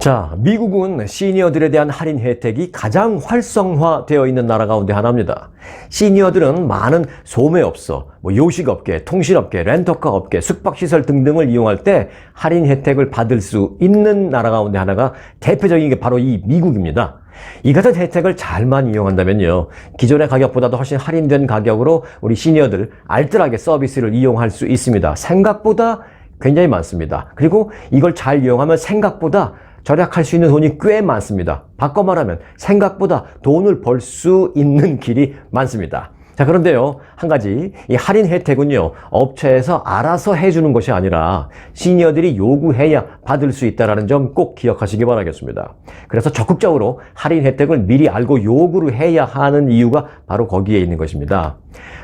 자, 미국은 시니어들에 대한 할인 혜택이 가장 활성화되어 있는 나라 가운데 하나입니다. 시니어들은 많은 소매업소, 요식업계, 통신업계, 렌터카 업계, 숙박시설 등등을 이용할 때 할인 혜택을 받을 수 있는 나라 가운데 하나가 대표적인 게 바로 이 미국입니다. 이 같은 혜택을 잘만 이용한다면요, 기존의 가격보다도 훨씬 할인된 가격으로 우리 시니어들 알뜰하게 서비스를 이용할 수 있습니다. 생각보다 굉장히 많습니다. 그리고 이걸 잘 이용하면 생각보다 절약할 수 있는 돈이 꽤 많습니다. 바꿔 말하면 생각보다 돈을 벌 수 있는 길이 많습니다. 자, 그런데요, 한 가지, 이 할인 혜택은요, 업체에서 알아서 해주는 것이 아니라 시니어들이 요구해야 받을 수 있다는 점 꼭 기억하시기 바라겠습니다. 그래서 적극적으로 할인 혜택을 미리 알고 요구를 해야 하는 이유가 바로 거기에 있는 것입니다.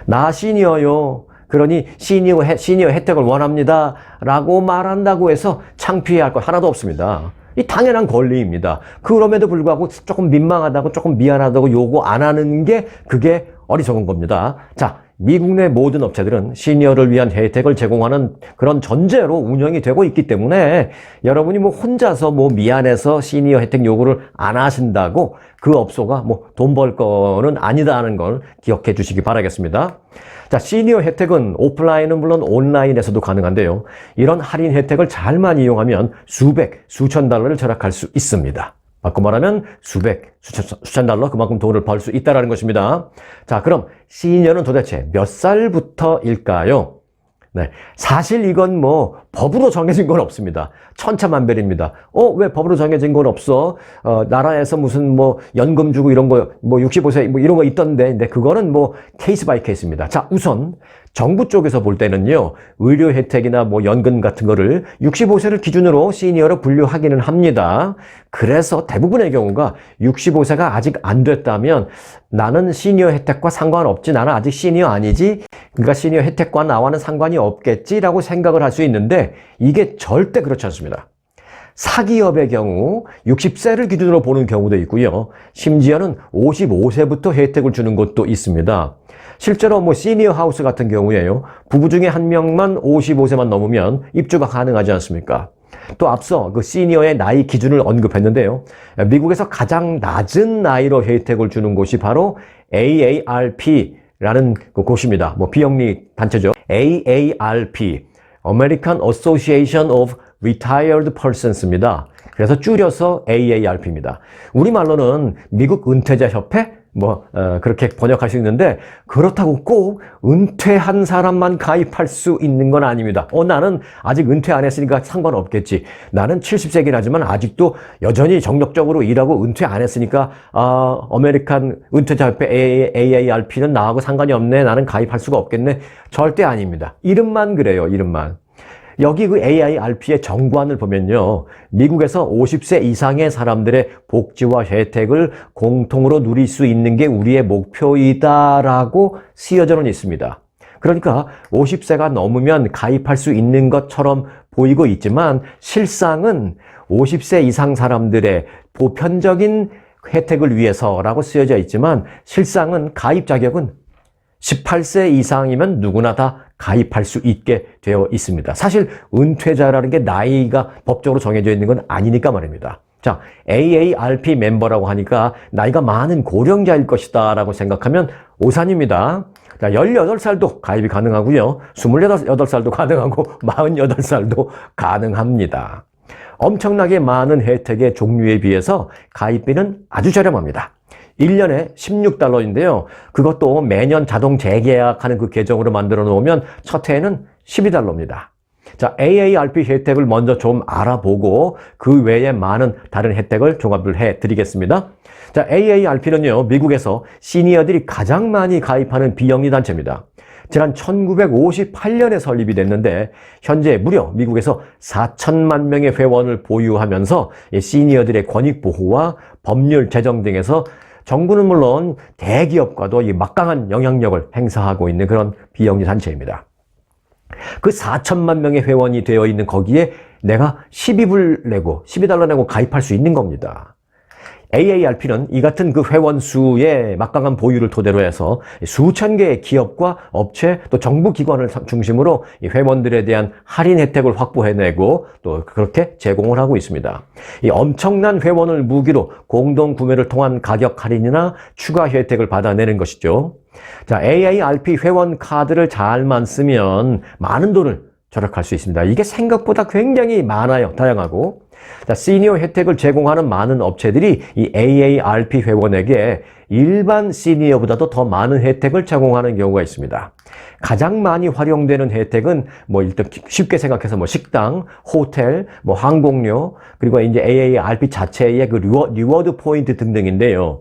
나 시니어요, 그러니 시니어 혜택을 원합니다 라고 말한다고 해서 창피해야 할 것 하나도 없습니다. 이 당연한 권리입니다. 그럼에도 불구하고 조금 민망하다고, 조금 미안하다고 요구 안 하는 게 그게 어리석은 겁니다. 자, 미국 내 모든 업체들은 시니어를 위한 혜택을 제공하는 그런 전제로 운영이 되고 있기 때문에 여러분이 혼자서 미안해서 시니어 혜택 요구를 안 하신다고 그 업소가 돈 벌 거는 아니다는 걸 기억해 주시기 바라겠습니다. 자, 시니어 혜택은 오프라인은 물론 온라인에서도 가능한데요, 이런 할인 혜택을 잘만 이용하면 수천 달러를 절약할 수 있습니다. 바꿔 말하면 수천 달러, 그만큼 돈을 벌 수 있다는 것입니다. 자, 그럼 시니어는 도대체 몇 살부터일까요? 네, 사실 이건 법으로 정해진 건 없습니다. 천차만별입니다. 왜 법으로 정해진 건 없어? 나라에서 무슨 연금 주고 이런 거, 65세 이런 거 있던데, 근데 그거는 케이스 바이 케이스입니다. 자, 우선 정부 쪽에서 볼 때는요, 의료 혜택이나 연금 같은 거를 65세를 기준으로 시니어로 분류하기는 합니다. 그래서 대부분의 경우가 65세가 아직 안 됐다면 나는 시니어 혜택과 상관없지, 나는 아직 시니어 아니지, 그러니까 시니어 혜택과 나와는 상관이 없겠지라고 생각을 할 수 있는데, 이게 절대 그렇지 않습니다. 사기업의 경우 60세를 기준으로 보는 경우도 있고요, 심지어는 55세부터 혜택을 주는 것도 있습니다. 실제로 시니어 하우스 같은 경우에요, 부부 중에 한 명만 55세만 넘으면 입주가 가능하지 않습니까? 또 앞서 그 시니어의 나이 기준을 언급했는데요, 미국에서 가장 낮은 나이로 혜택을 주는 곳이 바로 AARP라는 곳입니다. 비영리 단체죠. AARP, American Association of Retired Persons입니다. 그래서 줄여서 AARP입니다. 우리말로는 미국 은퇴자 협회? 그렇게 번역할 수 있는데, 그렇다고 꼭 은퇴한 사람만 가입할 수 있는 건 아닙니다. 나는 아직 은퇴 안 했으니까 상관없겠지. 나는 70세긴 하지만 아직도 여전히 정력적으로 일하고 은퇴 안 했으니까, 아메리칸 은퇴자 협회 AARP는 나하고 상관이 없네. 나는 가입할 수가 없겠네. 절대 아닙니다. 이름만 그래요, 이름만. 여기 그 AARP의 정관을 보면요, 미국에서 50세 이상의 사람들의 복지와 혜택을 공통으로 누릴 수 있는 게 우리의 목표이다라고 쓰여져는 있습니다. 그러니까 50세가 넘으면 가입할 수 있는 것처럼 보이고 있지만, 실상은 50세 이상 사람들의 보편적인 혜택을 위해서라고 쓰여져 있지만, 실상은 가입 자격은 18세 이상이면 누구나 다 가입할 수 있게 되어 있습니다. 사실 은퇴자라는 게 나이가 법적으로 정해져 있는 건 아니니까 말입니다. 자, AARP 멤버라고 하니까 나이가 많은 고령자일 것이다 라고 생각하면 오산입니다. 자, 18살도 가입이 가능하고요, 28살도 가능하고 48살도 가능합니다. 엄청나게 많은 혜택의 종류에 비해서 가입비는 아주 저렴합니다. 1년에 16달러인데요. 그것도 매년 자동 재계약하는 그 계정으로 만들어 놓으면 첫 해에는 12달러입니다. 자, AARP 혜택을 먼저 좀 알아보고 그 외에 많은 다른 혜택을 종합을 해 드리겠습니다. 자, AARP는요, 미국에서 시니어들이 가장 많이 가입하는 비영리 단체입니다. 지난 1958년에 설립이 됐는데 현재 무려 미국에서 4천만 명의 회원을 보유하면서 시니어들의 권익 보호와 법률 제정 등에서 정부는 물론 대기업과도 이 막강한 영향력을 행사하고 있는 그런 비영리 단체입니다. 그 4천만 명의 회원이 되어 있는 거기에 내가 12달러 내고 가입할 수 있는 겁니다. AARP는 이 같은 그 회원 수의 막강한 보유를 토대로 해서 수천 개의 기업과 업체 또 정부 기관을 중심으로 이 회원들에 대한 할인 혜택을 확보해내고 또 그렇게 제공을 하고 있습니다. 이 엄청난 회원을 무기로 공동 구매를 통한 가격 할인이나 추가 혜택을 받아내는 것이죠. 자, AARP 회원 카드를 잘만 쓰면 많은 돈을 절약할 수 있습니다. 이게 생각보다 굉장히 많아요. 다양하고. 자, 시니어 혜택을 제공하는 많은 업체들이 이 AARP 회원에게 일반 시니어보다도 더 많은 혜택을 제공하는 경우가 있습니다. 가장 많이 활용되는 혜택은 뭐 일단 쉽게 생각해서 뭐 식당, 호텔, 뭐 항공료, 그리고 이제 AARP 자체의 그 리워드 포인트 등등인데요.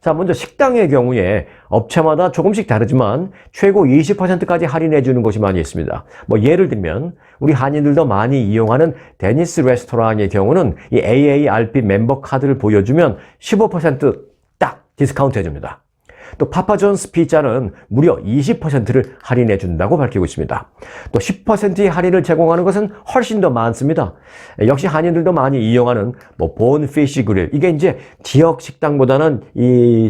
자, 먼저 식당의 경우에 업체마다 조금씩 다르지만 최고 20%까지 할인해 주는 곳이 많이 있습니다. 뭐 예를 들면 우리 한인들도 많이 이용하는 데니스 레스토랑의 경우는 이 AARP 멤버 카드를 보여주면 15% 딱 디스카운트 해줍니다. 또 파파존스 피자는 무려 20%를 할인해 준다고 밝히고 있습니다. 또 10%의 할인을 제공하는 것은 훨씬 더 많습니다. 역시 한인들도 많이 이용하는 뭐 본피쉬 그릴, 이게 이제 지역 식당보다는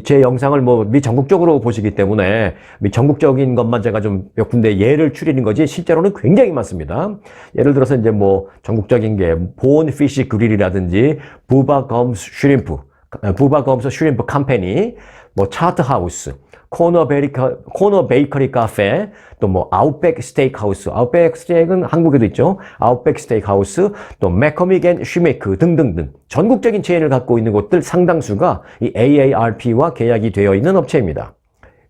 제 영상을 뭐 미 전국적으로 보시기 때문에 미 전국적인 것만 제가 좀 몇 군데 예를 추리는 거지 실제로는 굉장히 많습니다. 예를 들어서 이제 뭐 전국적인 게 본피쉬 그릴이라든지 부바검스 슈림프 컴퍼니, 뭐 차트하우스, 코너 베이커리 카페, 또 뭐 아웃백 스테이크하우스, 아웃백 스테이크는 한국에도 있죠. 아웃백 스테이크하우스, 또 맥커믹 앤 쉬메이크 등등등 전국적인 체인을 갖고 있는 곳들 상당수가 이 AARP와 계약이 되어 있는 업체입니다.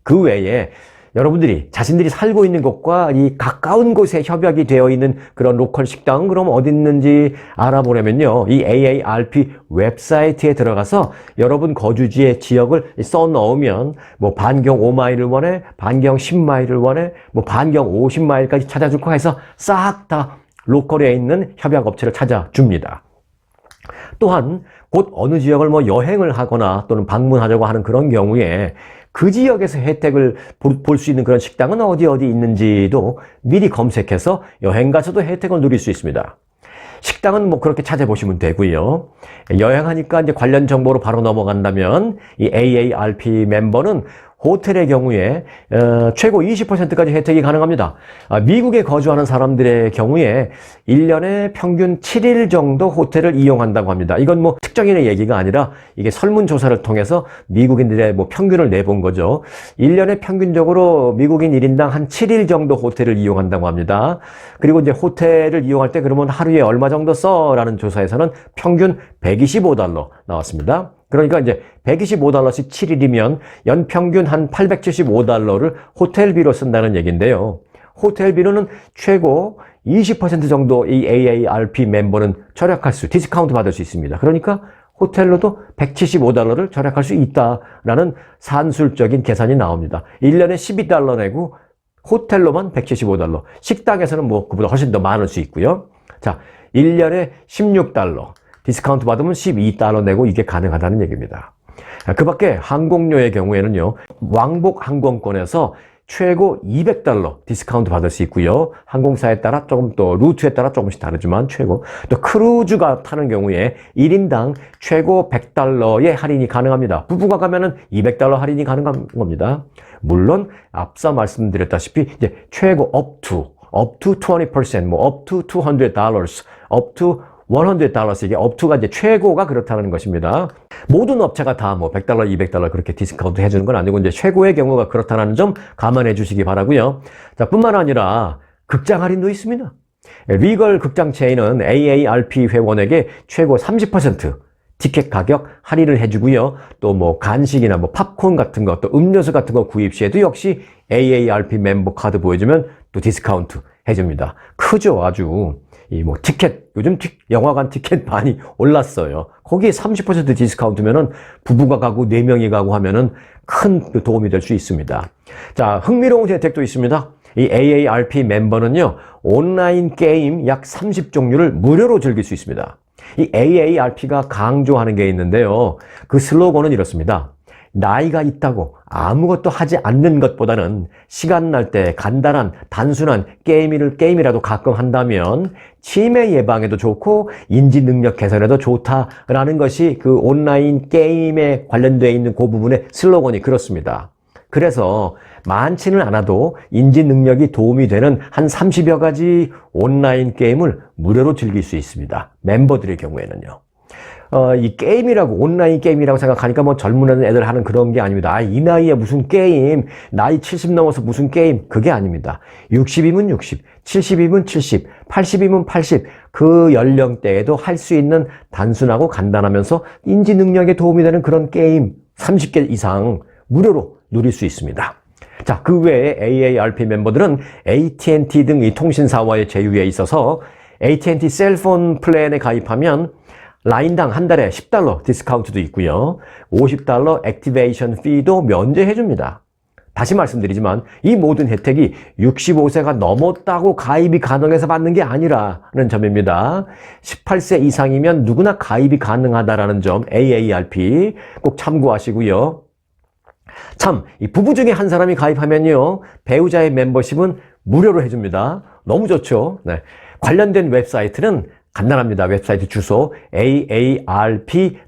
그 외에 여러분들이 자신들이 살고 있는 곳과 이 가까운 곳에 협약이 되어 있는 그런 로컬 식당은 그럼 어디 있는지 알아보려면요. 이 AARP 웹사이트에 들어가서 여러분 거주지의 지역을 써 넣으면 뭐 반경 5마일을 원해, 반경 10마일을 원해, 뭐 반경 50마일까지 찾아주고 해서 싹 다 로컬에 있는 협약 업체를 찾아줍니다. 또한 곧 어느 지역을 뭐 여행을 하거나 또는 방문하려고 하는 그런 경우에 그 지역에서 혜택을 볼 수 있는 그런 식당은 어디 있는지도 미리 검색해서 여행 가서도 혜택을 누릴 수 있습니다. 식당은 뭐 그렇게 찾아보시면 되고요. 여행하니까 이제 관련 정보로 바로 넘어간다면 이 AARP 멤버는 호텔의 경우에 최고 20%까지 혜택이 가능합니다. 미국에 거주하는 사람들의 경우에 1년에 평균 7일 정도 호텔을 이용한다고 합니다. 이건 뭐 특정인의 얘기가 아니라 이게 설문조사를 통해서 미국인들의 뭐 평균을 내본 거죠. 1년에 평균적으로 미국인 1인당 한 7일 정도 호텔을 이용한다고 합니다. 그리고 이제 호텔을 이용할 때 그러면 하루에 얼마 정도 써? 라는 조사에서는 평균 $125 나왔습니다. 그러니까 이제 $125씩 7일이면 연평균 한 $875를 호텔비로 쓴다는 얘기인데요. 호텔비로는 최고 20% 정도 이 AARP 멤버는 디스카운트 받을 수 있습니다. 그러니까 호텔로도 $175를 절약할 수 있다라는 산술적인 계산이 나옵니다. 1년에 $12 내고 호텔로만 $175. 식당에서는 뭐 그보다 훨씬 더 많을 수 있고요. 자, 1년에 $16. 디스카운트 받으면 $12 내고 이게 가능하다는 얘기입니다. 그 밖에 항공료의 경우에는요, 왕복 항공권에서 최고 $200 디스카운트 받을 수 있고요. 항공사에 따라 조금 또 루트에 따라 조금씩 다르지만 최고. 또 크루즈가 타는 경우에 1인당 최고 $100의 할인이 가능합니다. 부부가 가면은 $200 할인이 가능한 겁니다. 물론 앞서 말씀드렸다시피 이제 최고 up to 20%, 뭐 up to $200, up to $100, 이게 업투가 이제 최고가 그렇다는 것입니다. 모든 업체가 다 뭐 $100, $200 그렇게 디스카운트 해주는 건 아니고 이제 최고의 경우가 그렇다는 점 감안해 주시기 바라고요. 자, 뿐만 아니라 극장 할인도 있습니다. 리걸 극장 체인은 AARP 회원에게 최고 30% 티켓 가격 할인을 해주고요. 또 뭐 간식이나 뭐 팝콘 같은 거, 또 음료수 같은 거 구입 시에도 역시 AARP 멤버 카드 보여주면 또 디스카운트 해줍니다. 크죠, 아주. 이 뭐 티켓, 요즘 영화관 티켓 많이 올랐어요. 거기에 30% 디스카운트면은 부부가 가고 4명이 가고 하면은 큰 도움이 될 수 있습니다. 자, 흥미로운 혜택도 있습니다. 이 AARP 멤버는요, 온라인 게임 약 30종류를 무료로 즐길 수 있습니다. 이 AARP가 강조하는 게 있는데요. 그 슬로건은 이렇습니다. 나이가 있다고 아무것도 하지 않는 것보다는 시간 날 때 간단한 단순한 게임이라도 가끔 한다면 치매 예방에도 좋고 인지 능력 개선에도 좋다라는 것이 그 온라인 게임에 관련되어 있는 그 부분의 슬로건이 그렇습니다. 그래서 많지는 않아도 인지 능력이 도움이 되는 한 30여 가지 온라인 게임을 무료로 즐길 수 있습니다. 멤버들의 경우에는요. 이 게임이라고, 온라인 게임이라고 생각하니까 뭐 젊은 애들 하는 그런 게 아닙니다. 이 나이에 무슨 게임, 나이 70 넘어서 무슨 게임, 그게 아닙니다. 60이면 60, 70이면 70, 80이면 80, 그 연령대에도 할 수 있는 단순하고 간단하면서 인지 능력에 도움이 되는 그런 게임 30개 이상 무료로 누릴 수 있습니다. 자, 그 외에 AARP 멤버들은 AT&T 등 이 통신사와의 제휴에 있어서 AT&T 셀폰 플랜에 가입하면 라인당 한 달에 $10 디스카운트도 있고요. $50 액티베이션 피도 면제해 줍니다. 다시 말씀드리지만 이 모든 혜택이 65세가 넘었다고 가입이 가능해서 받는 게 아니라는 점입니다. 18세 이상이면 누구나 가입이 가능하다라는 점 AARP 꼭 참고하시고요. 참, 이 부부 중에 한 사람이 가입하면요, 배우자의 멤버십은 무료로 해줍니다. 너무 좋죠. 네. 관련된 웹사이트는 간단합니다. 웹사이트 주소 aarp.org입니다.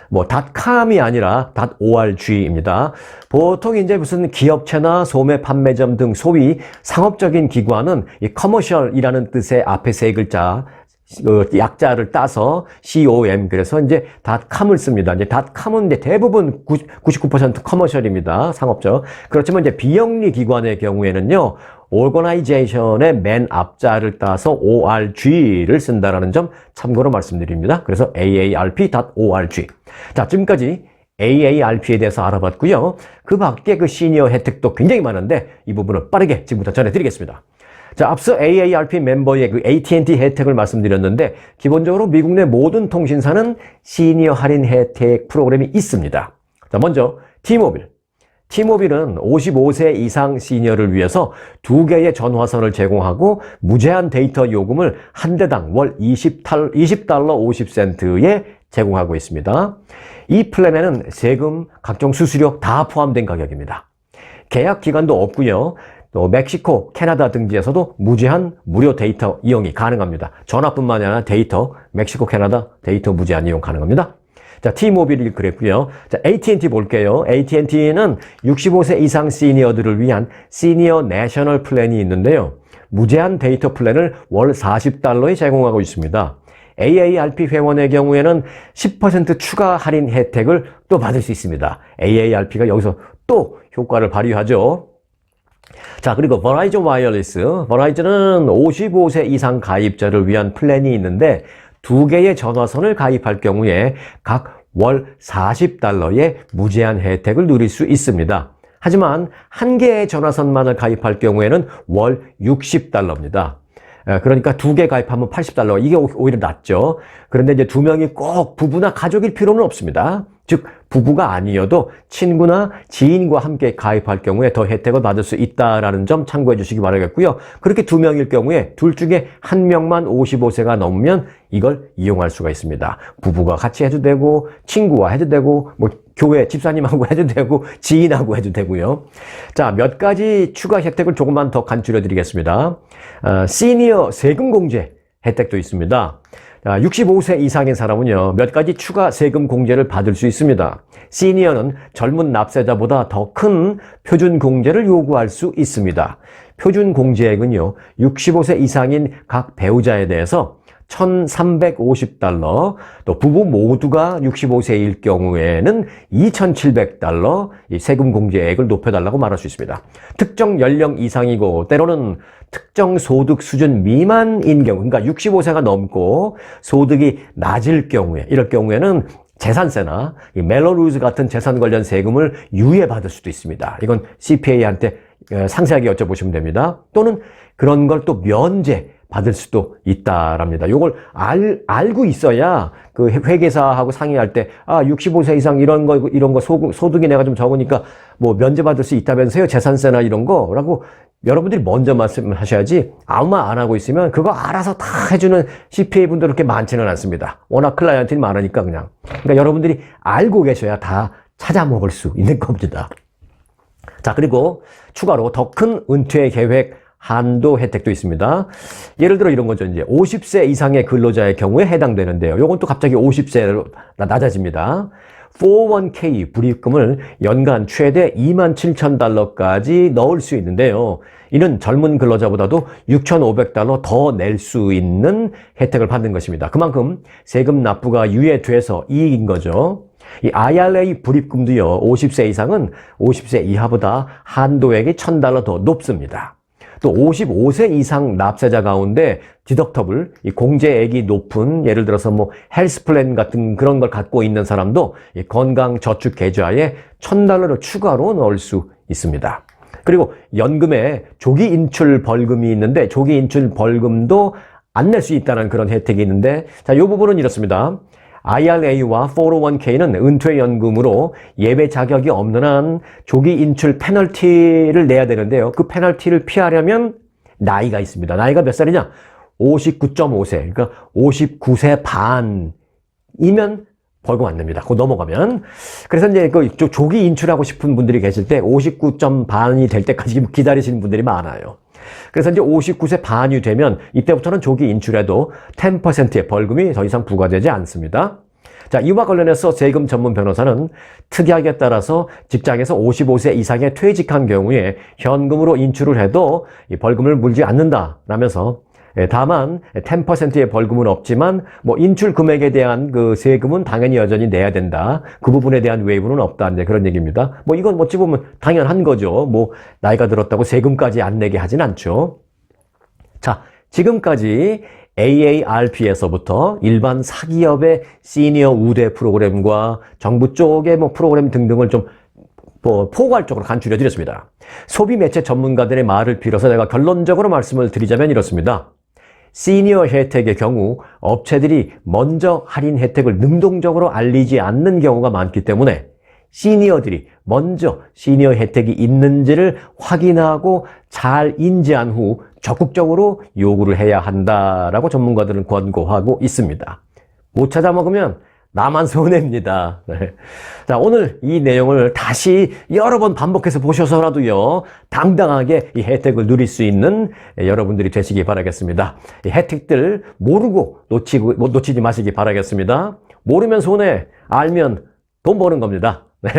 뭐 .com이 아니라 .org입니다. 보통 이제 무슨 기업체나 소매 판매점 등 소위 상업적인 기관은 이 커머셜이라는 뜻의 앞에 세 글자 약자를 따서 com, 그래서 이제 .com을 씁니다. 이제 .com은 이제 대부분 99% 커머셜입니다. 상업적. 그렇지만 이제 비영리 기관의 경우에는요, organization의 맨 앞자를 따서 org를 쓴다라는 점 참고로 말씀드립니다. 그래서 aarp.org. 자, 지금까지 AARP에 대해서 알아봤고요. 그 밖에 그 시니어 혜택도 굉장히 많은데 이 부분을 빠르게 지금부터 전해드리겠습니다. 자, 앞서 AARP 멤버의 그 AT&T 혜택을 말씀드렸는데 기본적으로 미국 내 모든 통신사는 시니어 할인 혜택 프로그램이 있습니다. 자, 먼저 T-Mobile은 55세 이상 시니어를 위해서 2개의 전화선을 제공하고 무제한 데이터 요금을 한 대당 월 $20 50센트에 제공하고 있습니다. 이 플랜에는 세금, 각종 수수료 다 포함된 가격입니다. 계약 기간도 없고요. 또 멕시코, 캐나다 등지에서도 무제한 무료 데이터 이용이 가능합니다. 전화뿐만 아니라 데이터, 멕시코, 캐나다 데이터 무제한 이용 가능합니다. 자, T-Mobile이 그랬고요. 자, AT&T 볼게요. AT&T는 65세 이상 시니어들을 위한 시니어 내셔널 플랜이 있는데요. 무제한 데이터 플랜을 월 $40에 제공하고 있습니다. AARP 회원의 경우에는 10% 추가 할인 혜택을 또 받을 수 있습니다. AARP가 여기서 또 효과를 발휘하죠. 자, 그리고 버라이즌 와이어리스. 버라이즌은 55세 이상 가입자를 위한 플랜이 있는데 2개의 전화선을 가입할 경우에 각 월 $40의 무제한 혜택을 누릴 수 있습니다. 하지만 1개의 전화선만을 가입할 경우에는 월 $60입니다. 그러니까 2개 가입하면 $80. 이게 오히려 낫죠. 그런데 이제 2명이 꼭 부부나 가족일 필요는 없습니다. 즉, 부부가 아니어도 친구나 지인과 함께 가입할 경우에 더 혜택을 받을 수 있다는 점 참고해 주시기 바라겠고요. 그렇게 2명일 경우에 둘 중에 1명만 55세가 넘으면 이걸 이용할 수가 있습니다. 부부가 같이 해도 되고, 친구와 해도 되고, 뭐 교회 집사님하고 해도 되고, 지인하고 해도 되고요. 자, 몇 가지 추가 혜택을 조금만 더 간추려 드리겠습니다. 시니어 세금 공제 혜택도 있습니다. 65세 이상인 사람은요, 몇 가지 추가 세금 공제를 받을 수 있습니다. 시니어는 젊은 납세자보다 더 큰 표준 공제를 요구할 수 있습니다. 표준 공제액은요, 65세 이상인 각 배우자에 대해서 $1,350, 또 부부 모두가 65세일 경우에는 $2,700 이 세금 공제액을 높여달라고 말할 수 있습니다. 특정 연령 이상이고 때로는 특정 소득 수준 미만인 경우, 그러니까 65세가 넘고 소득이 낮을 경우에, 이럴 경우에는 재산세나 멜로루즈 같은 재산 관련 세금을 유예받을 수도 있습니다. 이건 CPA한테 상세하게 여쭤보시면 됩니다. 또는 그런 걸 또 면제 받을 수도 있다랍니다. 요걸 알고 있어야 그 회계사하고 상의할 때, 65세 이상 이런 거 소득이 내가 좀 적으니까 뭐 면제받을 수 있다면서요? 재산세나 이런 거라고 여러분들이 먼저 말씀하셔야지, 아무 말 안 하고 있으면 그거 알아서 다 해주는 CPA 분들 그렇게 많지는 않습니다. 워낙 클라이언트들이 많으니까 그냥. 그러니까 여러분들이 알고 계셔야 다 찾아 먹을 수 있는 겁니다. 자, 그리고 추가로 더 큰 은퇴 계획 한도 혜택도 있습니다. 예를 들어 이런 거죠. 이제 50세 이상의 근로자의 경우에 해당되는데요. 요건 또 갑자기 50세로 낮아집니다. 401k 불입금을 연간 최대 27,000달러까지 넣을 수 있는데요. 이는 젊은 근로자보다도 6,500달러 더 낼 수 있는 혜택을 받는 것입니다. 그만큼 세금 납부가 유예돼서 이익인 거죠. 이 IRA 불입금도요, 50세 이상은 50세 이하보다 한도액이 $1,000 더 높습니다. 또 55세 이상 납세자 가운데 디덕터블, 이 공제액이 높은, 예를 들어서 뭐 헬스 플랜 같은 그런 걸 갖고 있는 사람도 이 건강 저축 계좌에 $1,000를 추가로 넣을 수 있습니다. 그리고 연금에 조기 인출 벌금이 있는데, 조기 인출 벌금도 안 낼 수 있다는 그런 혜택이 있는데, 자, 이 부분은 이렇습니다. IRA와 401k는 은퇴연금으로 예외 자격이 없는 한 조기 인출 페널티를 내야 되는데요. 그 페널티를 피하려면 나이가 있습니다. 나이가 몇 살이냐? 59.5세. 그러니까 59세 반이면 벌금 안 냅니다. 그거 넘어가면. 그래서 이제 그 조기 인출하고 싶은 분들이 계실 때 59점 반이 될 때까지 기다리시는 분들이 많아요. 그래서 이제 59세 반이 되면 이때부터는 조기 인출해도 10%의 벌금이 더 이상 부과되지 않습니다. 자, 이와 관련해서 세금 전문 변호사는 특약에 따라서 직장에서 55세 이상의 퇴직한 경우에 현금으로 인출을 해도 이 벌금을 물지 않는다라면서, 다만 10%의 벌금은 없지만 뭐 인출 금액에 대한 그 세금은 당연히 여전히 내야 된다. 그 부분에 대한 웨이브는 없다. 이제 그런 얘기입니다. 뭐 이건 어찌 보면 당연한 거죠. 뭐 나이가 들었다고 세금까지 안 내게 하진 않죠. 자, 지금까지 AARP에서부터 일반 사기업의 시니어 우대 프로그램과 정부 쪽의 뭐 프로그램 등등을 좀 포괄적으로 간추려 드렸습니다. 소비 매체 전문가들의 말을 빌어서 내가 결론적으로 말씀을 드리자면 이렇습니다. 시니어 혜택의 경우 업체들이 먼저 할인 혜택을 능동적으로 알리지 않는 경우가 많기 때문에 시니어들이 먼저 시니어 혜택이 있는지를 확인하고 잘 인지한 후 적극적으로 요구를 해야 한다라고 전문가들은 권고하고 있습니다. 못 찾아 먹으면 나만 손해입니다. 네. 자, 오늘 이 내용을 다시 여러 번 반복해서 보셔서라도요, 당당하게 이 혜택을 누릴 수 있는 여러분들이 되시기 바라겠습니다. 이 혜택들 모르고 놓치지 마시기 바라겠습니다. 모르면 손해, 알면 돈 버는 겁니다. 네.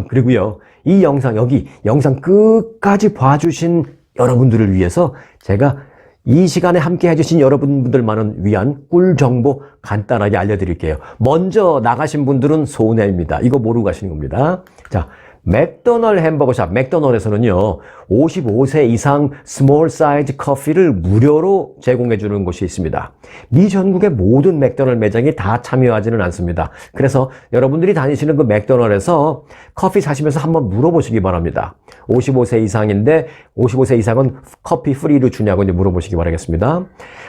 그리고요, 이 영상, 여기 영상 끝까지 봐주신 여러분들을 위해서 제가 이 시간에 함께 해주신 여러분들만을 위한 꿀 정보 간단하게 알려드릴게요. 먼저 나가신 분들은 손해입니다. 이거 모르고 가시는 겁니다. 자, 맥도널드 햄버거샵, 맥도널드에서는요, 55세 이상 스몰 사이즈 커피를 무료로 제공해 주는 곳이 있습니다. 미 전국의 모든 맥도널드 매장이 다 참여하지는 않습니다. 그래서 여러분들이 다니시는 그 맥도널드에서 커피 사시면서 한번 물어보시기 바랍니다. 55세 이상인데 55세 이상은 커피 프리로 주냐고 이제 물어보시기 바라겠습니다.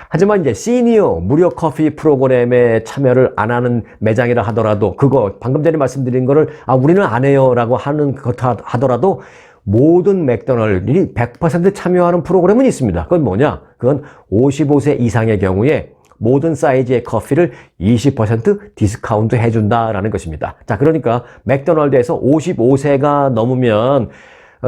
하지만 이제 시니어 무료 커피 프로그램에 참여를 안 하는 매장이라 하더라도, 그거 방금 전에 말씀드린 거를 우리는 안 해요라고 하는 것 하더라도 모든 맥도날드들이 100% 참여하는 프로그램은 있습니다. 그건 뭐냐? 그건 55세 이상의 경우에 모든 사이즈의 커피를 20% 디스카운트 해준다라는 것입니다. 자, 그러니까 맥도날드에서 55세가 넘으면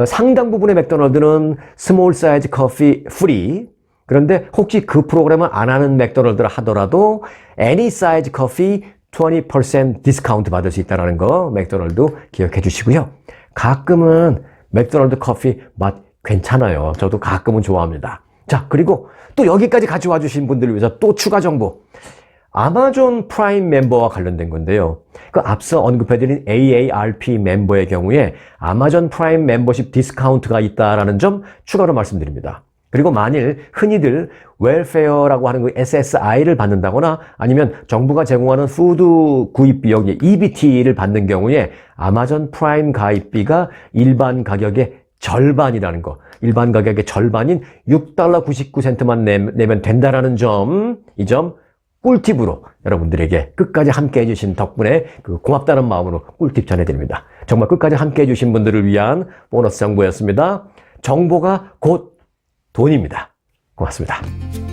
상당 부분의 맥도날드는 스몰 사이즈 커피 프리, 그런데 혹시 그 프로그램을 안 하는 맥도날드라 하더라도 any size coffee 20% 디스카운트 받을 수 있다는 거 맥도날드 기억해 주시고요. 가끔은 맥도날드 커피 맛 괜찮아요. 저도 가끔은 좋아합니다. 자, 그리고 또 여기까지 가져와 주신 분들을 위해서 또 추가 정보. 아마존 프라임 멤버와 관련된 건데요. 그 앞서 언급해드린 AARP 멤버의 경우에 아마존 프라임 멤버십 디스카운트가 있다라는 점 추가로 말씀드립니다. 그리고 만일 흔히들 웰페어라고 하는 그 SSI를 받는다거나 아니면 정부가 제공하는 푸드 구입 비용 EBT를 받는 경우에 아마존 프라임 가입비가 일반 가격의 절반이라는 거, 일반 가격의 절반인 6달러 99센트만 내면 된다라는 점, 이 점 꿀팁으로 여러분들에게 끝까지 함께 해주신 덕분에 그 고맙다는 마음으로 꿀팁 전해드립니다. 정말 끝까지 함께 해주신 분들을 위한 보너스 정보였습니다. 정보가 곧 돈입니다. 고맙습니다.